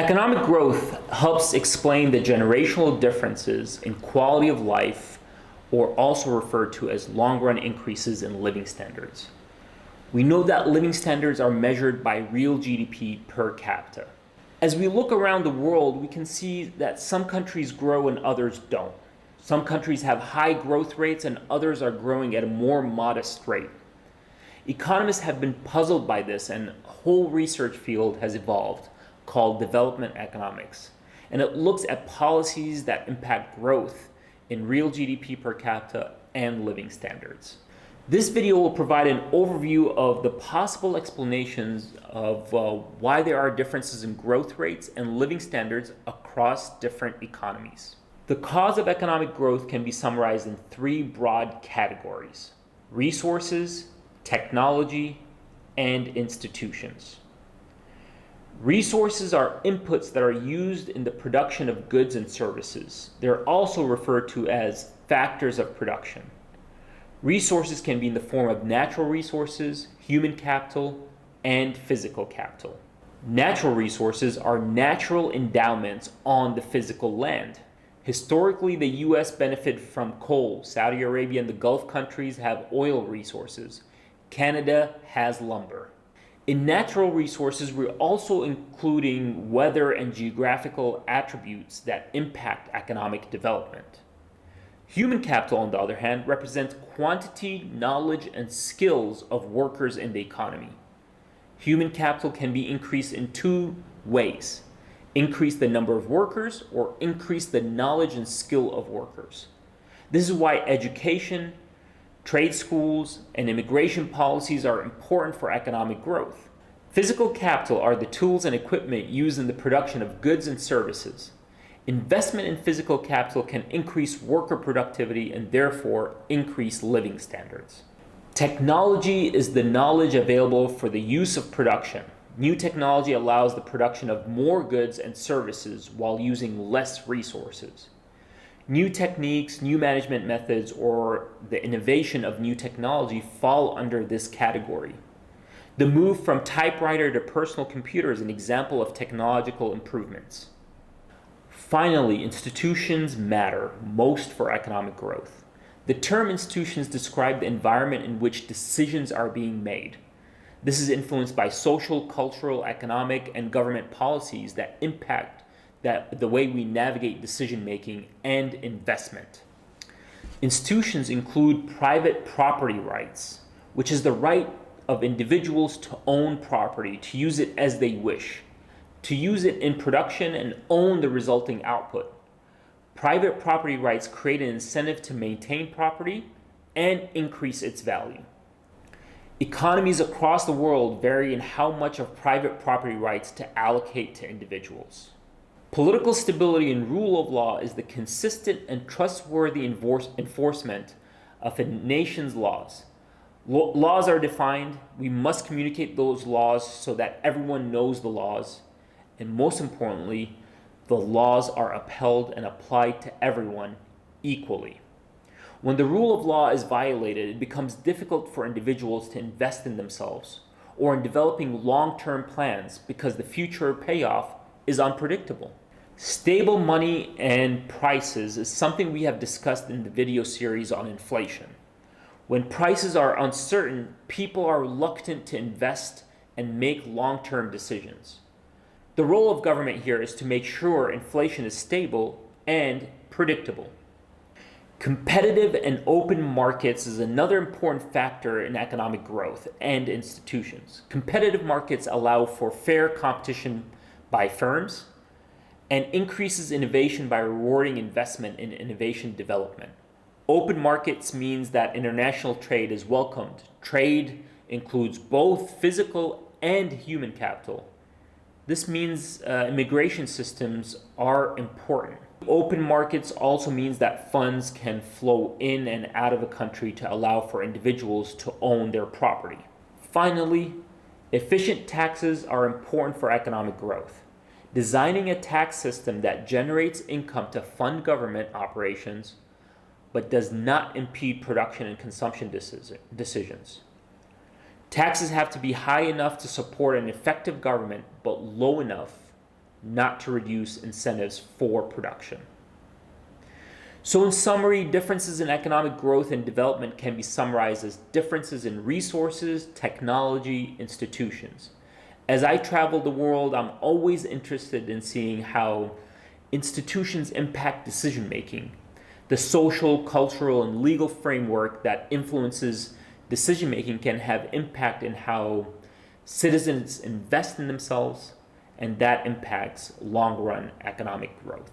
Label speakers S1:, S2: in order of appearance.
S1: Economic growth helps explain the generational differences in quality of life, or also referred to as long-run increases in living standards. We know that living standards are measured by real GDP per capita. As we look around the world, we can see that some countries grow and others don't. Some countries have high growth rates and others are growing at a more modest rate. Economists have been puzzled by this, and a whole research field has evolved called development economics. And it looks at policies that impact growth in real GDP per capita and living standards. This video will provide an overview of the possible explanations of why there are differences in growth rates and living standards across different economies. The cause of economic growth can be summarized in three broad categories: resources, technology, and institutions. Resources are inputs that are used in the production of goods and services. They're also referred to as factors of production. Resources can be in the form of natural resources, human capital, and physical capital. Natural resources are natural endowments on the physical land. Historically, the US benefited from coal. Saudi Arabia and the Gulf countries have oil resources. Canada has lumber. In natural resources, we're also including weather and geographical attributes that impact economic development. Human capital, on the other hand, represents quantity, knowledge, and skills of workers in the economy. Human capital can be increased in two ways: increase the number of workers or increase the knowledge and skill of workers. This is why education, trade schools, and immigration policies are important for economic growth. Physical capital are the tools and equipment used in the production of goods and services. Investment in physical capital can increase worker productivity and therefore increase living standards. Technology is the knowledge available for the use of production. New technology allows the production of more goods and services while using less resources. New techniques, new management methods, or the innovation of new technology fall under this category. The move from typewriter to personal computer is an example of technological improvements. Finally, institutions matter most for economic growth. The term institutions describe the environment in which decisions are being made. This is influenced by social, cultural, economic, and government policies that impact the way we navigate decision-making and investment. Institutions include private property rights, which is the right of individuals to own property, to use it as they wish, to use it in production and own the resulting output. Private property rights create an incentive to maintain property and increase its value. Economies across the world vary in how much of private property rights to allocate to individuals. Political stability and rule of law is the consistent and trustworthy enforcement of a nation's laws. Laws are defined. We must communicate those laws so that everyone knows the laws. And most importantly, the laws are upheld and applied to everyone equally. When the rule of law is violated, it becomes difficult for individuals to invest in themselves or in developing long-term plans because the future payoff is unpredictable. Stable money and prices is something we have discussed in the video series on inflation. When prices are uncertain, people are reluctant to invest and make long-term decisions. The role of government here is to make sure inflation is stable and predictable. Competitive and open markets is another important factor in economic growth and institutions. Competitive markets allow for fair competition by firms and increases innovation by rewarding investment in innovation development. Open markets means that international trade is welcomed. Trade includes both physical and human capital. This means immigration systems are important. Open markets also means that funds can flow in and out of a country to allow for individuals to own their property. Finally, efficient taxes are important for economic growth. Designing a tax system that generates income to fund government operations but does not impede production and consumption decisions. Taxes have to be high enough to support an effective government, but low enough not to reduce incentives for production. So in summary, differences in economic growth and development can be summarized as differences in resources, technology, institutions. As I travel the world, I'm always interested in seeing how institutions impact decision making. The social, cultural, and legal framework that influences decision making can have impact in how citizens invest in themselves, and that impacts long run economic growth.